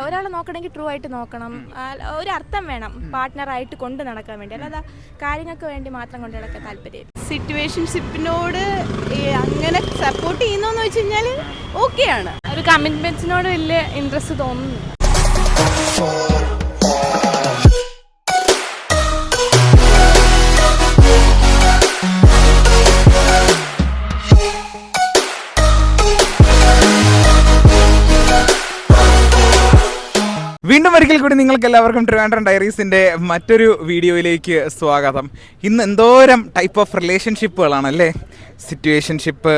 ഒരാളെ നോക്കണമെങ്കിൽ ട്രൂ ആയിട്ട് നോക്കണം, ഒരു അർത്ഥം വേണം പാർട്ട്ണറായിട്ട് കൊണ്ട് നടക്കാൻ വേണ്ടി, അല്ലാതെ കാര്യങ്ങൾക്ക് വേണ്ടി മാത്രം കൊണ്ട് നടക്കാൻ താല്പര്യം. സിറ്റുവേഷൻഷിപ്പിനോട് അങ്ങനെ സപ്പോർട്ട് ചെയ്യുന്നോന്ന് വെച്ച് കഴിഞ്ഞാൽ ഓക്കെയാണ്. ഒരു കമ്മിറ്റ്മെന്റ്സിനോട് വലിയ ഇൻട്രസ്റ്റ് തോന്നുന്നു. വീണ്ടും ഒരിക്കൽ കൂടി നിങ്ങൾക്ക് എല്ലാവർക്കും ട്രിവാൻഡ്രം ഡയറീസിൻ്റെ മറ്റൊരു വീഡിയോയിലേക്ക് സ്വാഗതം. ഇന്ന് എന്തോരം ടൈപ്പ് ഓഫ് റിലേഷൻഷിപ്പുകളാണല്ലേ. Situationship,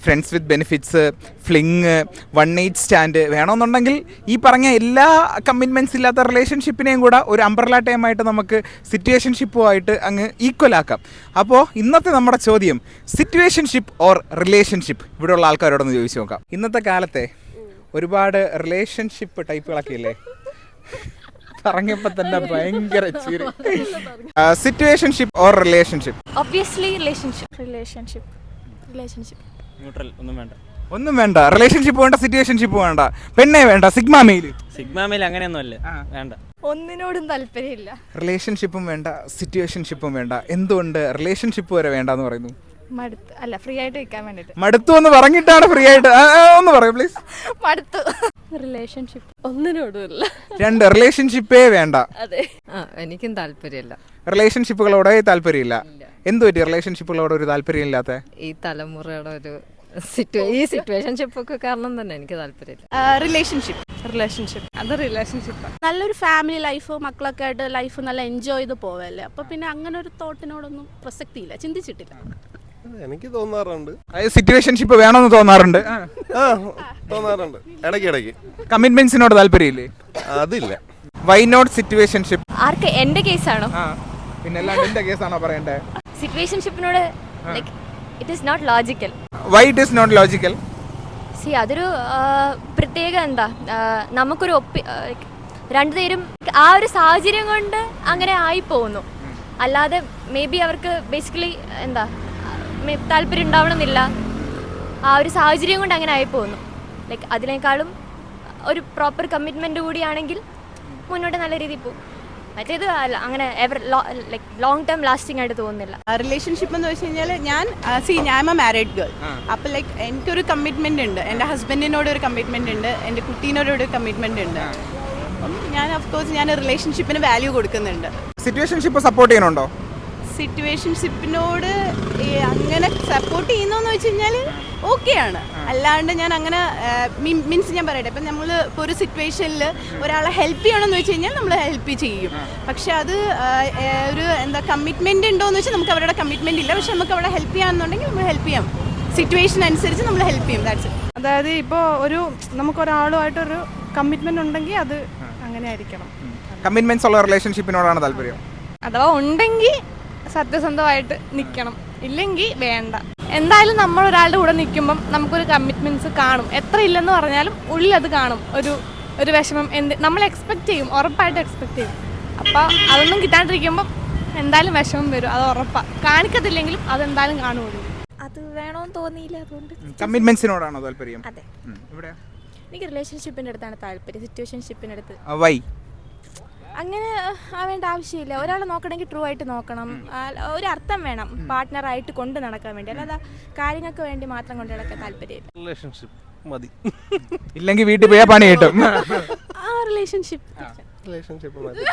friends with benefits, fling, one night stand. വേണമെന്നുണ്ടെങ്കിൽ ഈ പറഞ്ഞ എല്ലാ കമ്മിറ്റ്മെൻറ്റ്സ് ഇല്ലാത്ത റിലേഷൻഷിപ്പിനെയും കൂടെ ഒരു അംബ്രല ടൈമായിട്ട് നമുക്ക് സിറ്റുവേഷൻഷിപ്പുമായിട്ട് അങ്ങ് ഈക്വലാക്കാം. അപ്പോൾ ഇന്നത്തെ നമ്മുടെ ചോദ്യം സിറ്റുവേഷൻഷിപ്പ് ഓർ റിലേഷൻഷിപ്പ്, ഇവിടെയുള്ള ആൾക്കാരോടൊന്ന് ചോദിച്ചു നോക്കാം. ഇന്നത്തെ കാലത്തെ ഒരുപാട് റിലേഷൻഷിപ്പ് ടൈപ്പുകളൊക്കെ ഇല്ലേ, പറഞ്ഞപ്പോ തന്നെ ഭയങ്കര ചിരി. Situationship or relationship? Obviously relationship. Neutral, ഒന്നും വേണ്ട. റിലേഷൻഷിപ്പ് വേണ്ട, സിറ്റുവേഷൻഷിപ്പ് വേണ്ട, പെണ്ണേ വേണ്ട, സിഗ്മ മെയിൽ അങ്ങനെയൊന്നും അല്ല, വേണ്ട. ഒന്നിനോടും താല്പര്യമില്ല. റിലേഷൻഷിപ്പും വേണ്ട, സിറ്റുവേഷൻഷിപ്പും വേണ്ട. എന്തുകൊണ്ട് റിലേഷൻഷിപ്പ് വരെ വേണ്ടെന്ന് പറയുന്നു? മടുത്തു, അല്ല ഫ്രീ ആയിട്ട് വെക്കാൻ വേണ്ടിട്ട്. മടുത്തു എന്ന് പറഞ്ഞിട്ടാണ് ഫ്രീ ആയിട്ട് ഒന്ന് പറയൂ പ്ലീസ്. മടുത്തു. റിലേഷൻഷിപ്പ് ഒന്നിനോടുമില്ല. രണ്ട്, റിലേഷൻഷിപ്പേ വേണ്ട. അതെ, എനിക്കും താല്പര്യമില്ല. റിലേഷൻഷിപ്പുകളോടെ താല്പര്യമില്ല. എന്ത് പറ്റി റിലേഷൻഷിപ്പുകളോട് ഒരു താല്പര്യം ഇല്ലാത്ത? ഈ തലമുറയുടെ ഒരു ഈ സിറ്റുവേഷൻഷിപ്പ് ഒക്കെ കാരണം തന്നെ എനിക്ക് താല്പര്യമില്ല. റിലേഷൻഷിപ്പ് അത് റിലേഷൻഷിപ്പ്. നല്ലൊരു ഫാമിലി ലൈഫ്, മക്കളൊക്കെ ആയിട്ട് ലൈഫ് നല്ല എൻജോയ് ചെയ്ത് പോവല്ലേ. അപ്പൊ പിന്നെ അങ്ങനെ ഒരു തോട്ടിനോടൊന്നും പ്രസക്തിയില്ല, ചിന്തിച്ചിട്ടില്ല. എനിക്ക് തോന്നാറുണ്ട് സിറ്റുവേഷൻഷിപ്പ് വേണമെന്ന് തോന്നാറുണ്ട്. തോന്നാറുണ്ട് ഇടയ്ക്കിടയ്ക്ക്. കമ്മിറ്റ്മെന്റ്സിനോട് താല്പര്യമില്ലേ? അതില്ല. Why not situationship? ആർക്ക്? എന്റെ കേസാണോ? പിന്നെ അല്ലാണ്ട് എന്റെ കേസാണോ പറയണ്ടേ? സിറ്റുവേഷൻഷിപ്പിനോട് it is not logical. Why it is not logical? See, അതൊരു പ്രത്യേക എന്താ, നമുക്കൊരു രണ്ടുപേരും ആ ഒരു സാഹചര്യം കൊണ്ട് അങ്ങനെ ആയി പോകുന്നു. അല്ലാതെ മേ ബി അവർക്ക് ബേസിക്കലി എന്താ താല്പര്യം ഉണ്ടാവണമെന്നില്ല, ആ ഒരു സാഹചര്യം കൊണ്ട് അങ്ങനെ ആയി പോകുന്നു. ലൈക്ക് അതിനേക്കാളും ഒരു പ്രോപ്പർ കമ്മിറ്റ്മെൻറ്റ് കൂടിയാണെങ്കിൽ മുന്നോട്ട് നല്ല രീതിയിൽ പോകും. മറ്റേത് അങ്ങനെ ലൈക്ക് ലോങ് ടേം ലാസ്റ്റിംഗ് ആയിട്ട് തോന്നുന്നില്ല. റിലേഷൻഷിപ്പ് എന്ന് വെച്ച് കഴിഞ്ഞാൽ ഞാൻ എ മാരീഡ് ഗേൾ. അപ്പോൾ ലൈക്ക് എനിക്കൊരു കമ്മിറ്റ്മെന്റ് ഉണ്ട്, എൻ്റെ ഹസ്ബൻഡിനോട് ഒരു കമ്മിറ്റ്മെന്റ് ഉണ്ട്, എൻ്റെ കുട്ടീനോട് ഒരു കമ്മിറ്റ്മെന്റ് ഉണ്ട്. അപ്പം ഞാൻ ഓഫ്കോഴ്സ് ഞാൻ റിലേഷൻഷിപ്പിന് വാല്യൂ കൊടുക്കുന്നുണ്ട്. സിറ്റുവേഷൻഷിപ്പ് സപ്പോർട്ട് ചെയ്യുന്നുണ്ടോ? സിറ്റുവേഷൻഷിപ്പിനോട് അങ്ങനെ സപ്പോർട്ട് ചെയ്യുന്നോന്ന് വെച്ച് കഴിഞ്ഞാൽ ഓക്കെയാണ്. അല്ലാണ്ട് ഞാൻ അങ്ങനെ മീൻസ് ഞാൻ പറയട്ടെ, ഇപ്പം നമ്മൾ ഇപ്പോൾ ഒരു സിറ്റുവേഷനിൽ ഒരാളെ ഹെൽപ്പ് ചെയ്യണമെന്ന് വെച്ച് കഴിഞ്ഞാൽ നമ്മൾ ഹെൽപ്പ് ചെയ്യും. പക്ഷെ അത് ഒരു എന്താ കമ്മിറ്റ്മെന്റ് ഉണ്ടോയെന്ന് വെച്ചാൽ നമുക്ക് അവരുടെ കമ്മിറ്റ്മെന്റ് ഇല്ല, പക്ഷെ നമുക്ക് അവരെ ഹെൽപ്പ് ചെയ്യാമെന്നുണ്ടെങ്കിൽ നമ്മൾ ഹെൽപ്പ് ചെയ്യാം. സിറ്റുവേഷൻ അനുസരിച്ച് നമ്മൾ ഹെൽപ്പ് ചെയ്യും. That's it. അതായത് ഇപ്പോൾ നമുക്കൊരാളുമായിട്ടൊരു കമ്മിറ്റ്മെന്റ് ഉണ്ടെങ്കിൽ അത് അങ്ങനെ ആയിരിക്കണം. കമ്മിറ്റ്മെന്റ്സ് ഉള്ള റിലേഷൻഷിപ്പിനോടാണ് താല്പര്യം. അഥവാ ഉണ്ടെങ്കിൽ സത്യസന്ധമായിട്ട് നിൽക്കണം, ഇല്ലെങ്കിൽ വേണ്ട. എന്തായാലും നമ്മൾ ഒരാളുടെ കൂടെ നിൽക്കുമ്പം നമുക്കൊരു കമ്മിറ്റ്മെന്റ്സ് കാണും. എത്ര ഇല്ലെന്ന് പറഞ്ഞാലും ഉള്ളിൽ അത് കാണും, ഒരു വിഷമം. നമ്മൾ എക്സ്പെക്ട് ചെയ്യും, ഉറപ്പായിട്ട് എക്സ്പെക്ട് ചെയ്യും. അപ്പോൾ അതൊന്നും കിട്ടാണ്ടിരിക്കുമ്പം എന്തായാലും വിഷമം വരും, അത് ഉറപ്പാണ്. കാണിക്കത്തില്ലെങ്കിലും അതെന്തായാലും കാണുള്ളൂ. അത് വേണമെന്ന് തോന്നിയില്ല, അതുകൊണ്ട്. കമ്മിറ്റ്മെന്റ്സിനോടാണോ താല്പര്യം? അതെ. എനിക്ക് റിലേഷൻഷിപ്പിൻ്റെ അടുത്താണ് താല്പര്യം, സിറ്റുവേഷൻഷിപ്പിൻ്റെ അടുത്ത്. വൈ? അങ്ങനെ ആവേണ്ട ആവശ്യമില്ല. ഒരാളെ നോക്കണമെങ്കിൽ ട്രൂ ആയിട്ട് നോക്കണം, ഒരു അർത്ഥം വേണം പാർട്ട്ണറായിട്ട് കൊണ്ട് നടക്കാൻ വേണ്ടി, അല്ലാതെ കാര്യങ്ങൾക്ക് വേണ്ടി മാത്രം കൊണ്ട് നടക്കാൻ താല്പര്യമില്ല. റിലേഷൻഷിപ്പ് മതി. ഇല്ലെങ്കിൽ വീട്ടിൽ പോയാൽ പണി കിട്ടും. റിലേഷൻഷിപ്പ് മതി.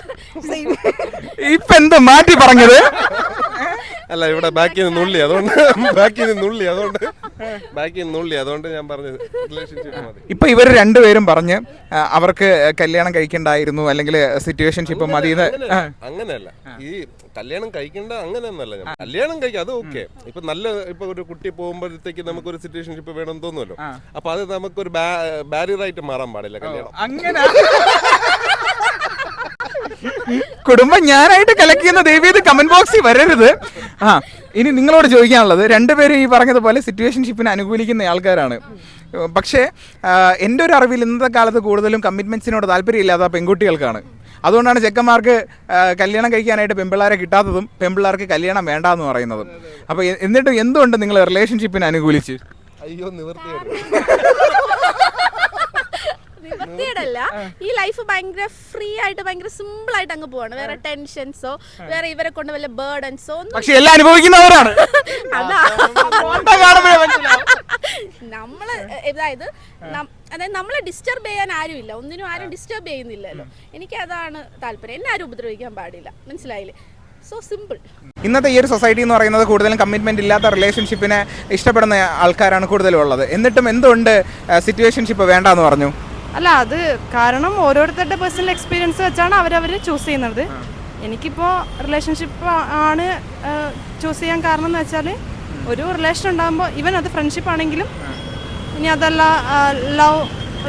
ഇപ്പൊ എന്ത് മാറ്റി പറഞ്ഞത്? അല്ല, ഇവിടെ ബാക്കിൽ നിന്ന് നുള്ളി, അതുകൊണ്ട് ഞാൻ പറഞ്ഞത് റിലേഷൻഷിപ്പ് മതി. ഇപ്പൊ ഇവർ രണ്ടുപേരും പറഞ്ഞ് അവർക്ക് കല്യാണം കഴിക്കണ്ടായിരുന്നു, അല്ലെങ്കിൽ സിറ്റുവേഷൻഷിപ്പ് മതി. അങ്ങനെയല്ല, ഈ കല്യാണം കഴിക്കണ്ട അങ്ങനെയൊന്നല്ല. ഞാൻ കല്യാണം കഴിക്കാം, അത് ഓക്കെ. ഇപ്പൊ ഒരു കുട്ടി പോകുമ്പോഴത്തേക്ക് നമുക്കൊരു സിറ്റുവേഷൻഷിപ്പ് വേണമെന്ന് തോന്നുമല്ലോ. അപ്പൊ അത് നമുക്കൊരു ബാരിയറായിട്ട് മാറാൻ പാടില്ല കല്യാണം. അങ്ങനെ കുടുംബം ഞാനായിട്ട് കലക്കിയെന്ന ദയവേത് കമന്റ് ബോക്സിൽ വരരുത്. ഇനി നിങ്ങളോട് ചോദിക്കാനുള്ളത്, രണ്ടുപേരും ഈ പറഞ്ഞതുപോലെ സിറ്റുവേഷൻഷിപ്പിനെ അനുകൂലിക്കുന്ന ആൾക്കാരാണ്. പക്ഷേ എൻ്റെ ഒരു അറിവിൽ ഇന്നത്തെ കാലത്ത് കൂടുതലും കമ്മിറ്റ്മെന്റ്സിനോട് താല്പര്യമില്ലാത്ത പെൺകുട്ടികൾക്കാണ്. അതുകൊണ്ടാണ് ചെക്കന്മാർക്ക് കല്യാണം കഴിക്കാനായിട്ട് പെൺപിള്ളേരെ കിട്ടാത്തതും പെൺപിള്ളേർക്ക് കല്യാണം വേണ്ടാന്ന് പറയുന്നതും. അപ്പോൾ എന്നിട്ട് എന്തുകൊണ്ട് നിങ്ങൾ റിലേഷൻഷിപ്പിനെ അനുകൂലിച്ച്? അയ്യോ, നിവർത്തിയായിരുന്നു. വൃത്തികേടല്ല, ഈ ലൈഫ് ഭയങ്കര ഫ്രീ ആയിട്ട് ഭയങ്കര സിമ്പിൾ ആയിട്ട് അങ്ങ് പോവാണ്. വേറെ ടെൻഷൻസോ വേറെ ഇവരെ കൊണ്ട് വല്ല ബേർഡൻസോ ഒന്നും പക്ഷെ എല്ലാം അനുഭവിക്കുന്നവരാണ്. നമ്മള് അതായത് നമ്മളെ ഡിസ്റ്റർബ് ചെയ്യാൻ ആരുമില്ല, ഒന്നിനും ആരും ഡിസ്റ്റർബ് ചെയ്യുന്നില്ലല്ലോ. എനിക്ക് അതാണ് താല്പര്യം. എന്നെ ആരും ഉപദ്രവിക്കാൻ പാടില്ല, മനസ്സിലായില്ലേ? So simple. ഇന്നത്തെ ഈ ഒരു സൊസൈറ്റി എന്ന് പറയുന്നത് കൂടുതലും കമ്മിറ്റ്മെന്റ് ഇല്ലാത്ത റിലേഷൻഷിപ്പിനെ ഇഷ്ടപ്പെടുന്ന ആൾക്കാരാണ് കൂടുതലും ഉള്ളത്. എന്നിട്ടും എന്തുകൊണ്ട് സിറ്റുവേഷൻഷിപ്പ് വേണ്ടെന്ന് പറഞ്ഞു? അല്ല, അത് കാരണം ഓരോരുത്തരുടെ പേഴ്സണൽ എക്സ്പീരിയൻസ് വെച്ചാണ് അവരവർ ചൂസ് ചെയ്യുന്നത്. എനിക്കിപ്പോൾ റിലേഷൻഷിപ്പ് ആണ് ചൂസ് ചെയ്യാൻ കാരണം എന്ന് വെച്ചാൽ ഒരു റിലേഷൻ ഉണ്ടാകുമ്പോൾ ഈവൻ അത് ഫ്രണ്ട്ഷിപ്പ് ആണെങ്കിലും ഇനി അതല്ല ലവ്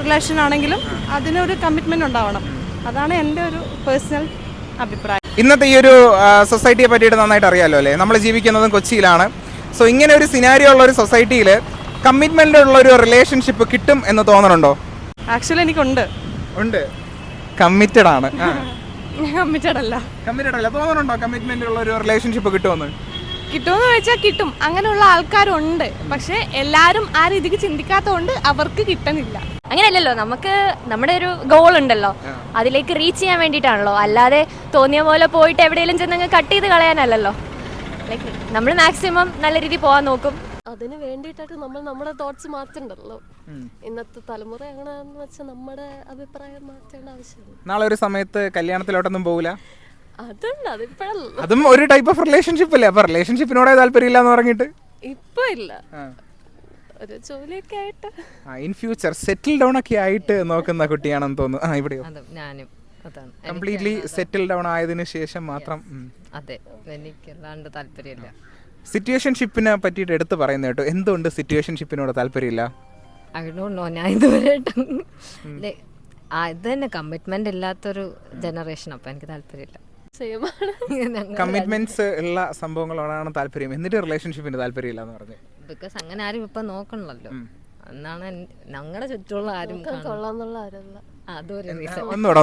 റിലേഷൻ ആണെങ്കിലും അതിനൊരു കമ്മിറ്റ്മെൻറ്റ് ഉണ്ടാവണം. അതാണ് എൻ്റെ ഒരു പേഴ്സണൽ അഭിപ്രായം. ഇന്നത്തെ ഈ ഒരു സൊസൈറ്റിയെ പറ്റിയിട്ട് നന്നായിട്ട് അറിയാമല്ലോ അല്ലേ? നമ്മൾ ജീവിക്കുന്നതും കൊച്ചിയിലാണ്. സോ ഇങ്ങനെ ഒരു സിനാരിയോ ഉള്ള ഒരു സൊസൈറ്റിയിൽ കമ്മിറ്റ്മെൻ്റ് ഉള്ള ഒരു റിലേഷൻഷിപ്പ് കിട്ടും എന്ന് തോന്നണുണ്ടോ? ആക്ച്വലി എനിക്കുണ്ട്. ഉണ്ട്. കമ്മിറ്റഡ് ആണ്. കമ്മിറ്റഡ് അല്ല. കമ്മിറ്റഡ് അല്ല. തോന്നണുണ്ടോ കമ്മിറ്റ്മെൻ്റ് ഉള്ള ഒരു റിലേഷൻഷിപ്പ് കിട്ടുമെന്ന്? കിട്ടുമെന്ന് ചോദിച്ചാൽ കിട്ടും, അങ്ങനെയുള്ള ആൾക്കാരുണ്ട്. പക്ഷെ എല്ലാവരും ആ രീതിക്ക് ചിന്തിക്കാത്തതുകൊണ്ട് അവർക്ക് കിട്ടണില്ല. അങ്ങനെയല്ലല്ലോ, നമുക്ക് നമ്മുടെ ഒരു ഗോൾ ഉണ്ടല്ലോ, അതിലേക്ക് റീച്ച് ചെയ്യാൻ വേണ്ടിയിട്ടാണല്ലോ. അല്ലാതെ തോന്നിയ പോലെ പോയിട്ട് എവിടെയെങ്കിലും ചെന്നങ്ങ് കട്ട് ചെയ്ത് കളയാനല്ലല്ലോ. ലൈക്ക് നമ്മൾ മാക്സിമം നല്ല രീതിയിൽ പോകാൻ നോക്കും. അതിന് വേണ്ടിയിട്ടായിട്ട് നമ്മൾ നമ്മുടെ തോട്ട്സ് മാറ്റണ്ടല്ലോ. ഇന്നത്തെ തലമുറ എങ്ങനെയാണെന്ന് വെച്ചാൽ നമ്മുടെ അഭിപ്രായം മാറ്റേണ്ട ആവശ്യമില്ല. നാളെ ഒരു സമയത്ത് കല്യാണത്തിലോട്ടൊന്നും പോകില്ല. അതുണ്ട്, അതിപ്പോഴല്ല. അതും ഒരു ടൈപ്പ് ഓഫ് റിലേഷൻഷിപ്പ് അല്ലേ? അപ്പൊ റിലേഷൻഷിപ്പിനോടെ താല്പര്യമില്ല എന്ന് പറഞ്ഞിട്ട് ഇപ്പൊ ഇല്ല, ഒരു ജോലിയൊക്കെ ആയിട്ട് ഇൻ ഫ്യൂച്ചർ സെറ്റിൽ ഡൗൺ ഒക്കെ ആയിട്ട് നോക്കുന്ന കുട്ടിയാണെന്ന് തോന്നുന്നു. ഇവിടെയോ? ഞാനും അതാണ്, കംപ്ലീറ്റ്ലി സെറ്റിൽ ഡൗൺ ആയതിനു ശേഷം മാത്രം. അതെ, എനിക്ക് അല്ലാണ്ട് താല്പര്യമില്ല. സിറ്റുവേഷൻഷിപ്പിനെ പറ്റിയിട്ട് എടുത്ത് പറയുന്ന കേട്ടോ. എന്തുകൊണ്ട് സിറ്റുവേഷൻഷിപ്പിനോട് താല്പര്യമില്ല? I don't know. ഞാൻ ഇതുവരെ ഇത് തന്നെ കമ്മിറ്റ്മെന്റ് ഇല്ലാത്തൊരു ജനറേഷൻ. അപ്പം എനിക്ക് താല്പര്യമില്ല. കമ്മിറ്റ്മെന്റ്സ് ഉള്ള സംഭവങ്ങളോടാണ് താല്പര്യം, എന്നിട്ട് റിലേഷൻഷിപ്പിന് താല്പര്യമില്ല എന്ന് പറഞ്ഞു. ബിക്കോസ് അങ്ങനെ ആരും ഇപ്പം നോക്കണല്ലോ എന്നാണ് ഞങ്ങളുടെ ചുറ്റുമുള്ള ആരും. കൊള്ളാന്നുള്ള ആരല്ല, അതൊരു റീസൺ. ഒന്നൂടെ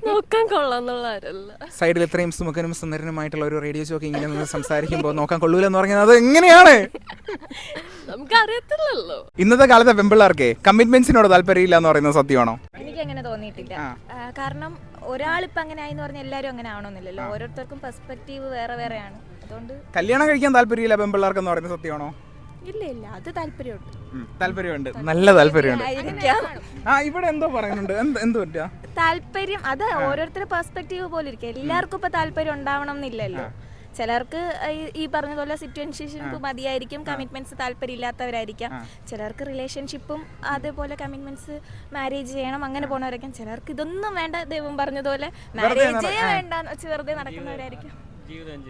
നോക്കാൻ കൊള്ളാന്നുള്ള ആരല്ല. സൈഡിൽ ഇത്രയും സുമുഖനും സുന്ദരനുമായിട്ടുള്ള ഒരു റേഡിയോ ജോക്കി ഇങ്ങനെ നിന്ന് സംസാരിക്കുമ്പോൾ നോക്കാൻ കൊള്ളൂലെന്ന് പറയുന്നത് എങ്ങനെയാണ്? നമുക്ക് അറിയത്തില്ലല്ലോ. ഇന്നത്തെ കാലത്തെ പെമ്പിള്ളേർക്ക് കമ്മിറ്റ്മെന്റ്സിനോട് താല്പര്യമില്ല എന്ന് പറയുന്നത് സത്യമാണോ? എനിക്ക് അങ്ങനെ തോന്നിയിട്ടില്ല. കാരണം ഒരാളിപ്പോൾ അങ്ങനെ ആയെന്ന് പറഞ്ഞാൽ എല്ലാവരും അങ്ങനെ ആവണമെന്നില്ലല്ലോ. ഓരോരുത്തർക്കും പെർസ്പെക്റ്റീവ് വേറെ വേറെയാണ്. അതുകൊണ്ട് കല്യാണം കഴിക്കാൻ താല്പര്യമില്ല പെമ്പിള്ളേർക്ക് എന്ന് പറയുന്നത് സത്യമാണോ? ഇല്ല, അത് താല്പര്യമുണ്ട്. താല്പര്യമുണ്ട്, നല്ല താല്പര്യമുണ്ട്. ഇവിടെ എന്തോ പറയുന്നുണ്ട്, എന്ത് പറ്റാ താല്പര്യം? അത് ഓരോരുത്തരുടെ പെർസ്പെക്റ്റീവ് പോലെ ഇരിക്കും. എല്ലാവർക്കും ഇപ്പൊ താല്പര്യം ഉണ്ടാവണം എന്നില്ലല്ലോ. ചിലർക്ക് ഈ പറഞ്ഞതുപോലെ സിറ്റുവേഷൻഷിപ്പ് മതിയായിരിക്കും, കമ്മിറ്റ്മെന്റ്സ് താല്പര്യം ഇല്ലാത്തവരായിരിക്കാം. ചിലർക്ക് റിലേഷൻഷിപ്പും അതേപോലെ കമ്മിറ്റ്മെന്റ്സ് മാരേജ് ചെയ്യണം അങ്ങനെ പോണവരായിരിക്കും. ചിലർക്ക് ഇതൊന്നും വേണ്ട, ദൈവം പറഞ്ഞതുപോലെ മാരേജേ വേണ്ട വെറുതെ നടക്കുന്നവരായിരിക്കും.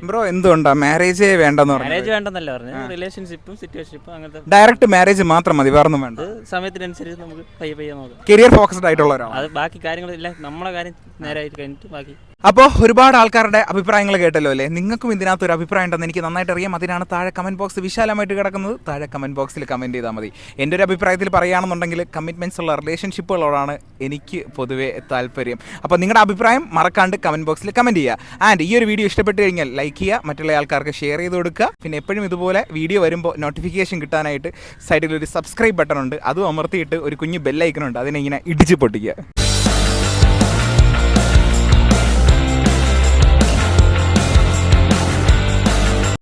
ബ്രോ എന്തുകൊണ്ടാ മാരേജേ വേണ്ടെന്ന് പറഞ്ഞു? മാരേജ് വേണ്ടെന്നല്ല പറഞ്ഞു, റിലേഷൻഷിപ്പും സിറ്റുവേഷൻഷിപ്പും അങ്ങനത്തെ ഡയറക്റ്റ് മാരേജ് മാത്രം മതി, വേറൊന്നും വേണ്ട. സമയത്തിനനുസരിച്ച് നമുക്ക് പയ്യെ നോക്കാം. കരിയർ ഫോക്കസ്ഡ് ആയിട്ടുള്ളവരാണ്. അത് ബാക്കി കാര്യങ്ങളില്ല, നമ്മളെ കാര്യം നേരായിട്ട് കഴിഞ്ഞിട്ട് ബാക്കി. അപ്പോൾ ഒരുപാട് ആൾക്കാരുടെ അഭിപ്രായങ്ങൾ കേട്ടല്ലോ അല്ലേ? നിങ്ങൾക്കും ഇതിനകത്ത് ഒരു അഭിപ്രായം ഉണ്ടെന്ന് എനിക്ക് നന്നായിട്ട് അറിയാം. അതിനാണ് താഴെ കമന്റ് ബോക്സ് വിശാലമായിട്ട് കിടക്കുന്നത്. താഴെ കമന്റ് ബോക്സിൽ കമന്റ് ചെയ്താൽ മതി. എൻ്റെ ഒരു അഭിപ്രായത്തിൽ പറയുകയാണെന്നുണ്ടെങ്കിൽ കമ്മിറ്റ്മെന്റ്സ് ഉള്ള റിലേഷൻഷിപ്പുകളോടാണ് എനിക്ക് പൊതുവേ താല്പര്യം. അപ്പോൾ നിങ്ങളുടെ അഭിപ്രായം മറക്കാണ്ട് കമന്റ് ബോക്സിൽ കമന്റ് ചെയ്യുക. ആൻഡ് ഈ ഒരു വീഡിയോ ഇഷ്ടപ്പെട്ട് കഴിഞ്ഞാൽ ലൈക്ക് ചെയ്യുക, മറ്റുള്ള ആൾക്കാർക്ക് ഷെയർ ചെയ്ത് കൊടുക്കുക. പിന്നെ എപ്പോഴും ഇതുപോലെ വീഡിയോ വരുമ്പോൾ നോട്ടിഫിക്കേഷൻ കിട്ടാനായിട്ട് സൈഡിൽ ഒരു സബ്സ്ക്രൈബ് ബട്ടൺ ഉണ്ട്, അതും അമർത്തിയിട്ട് ഒരു കുഞ്ഞ് ബെല്ലൈക്കൺ ഉണ്ട്, അതിനെ ഇങ്ങനെ ഇടിച്ച് പൊട്ടിക്കുക.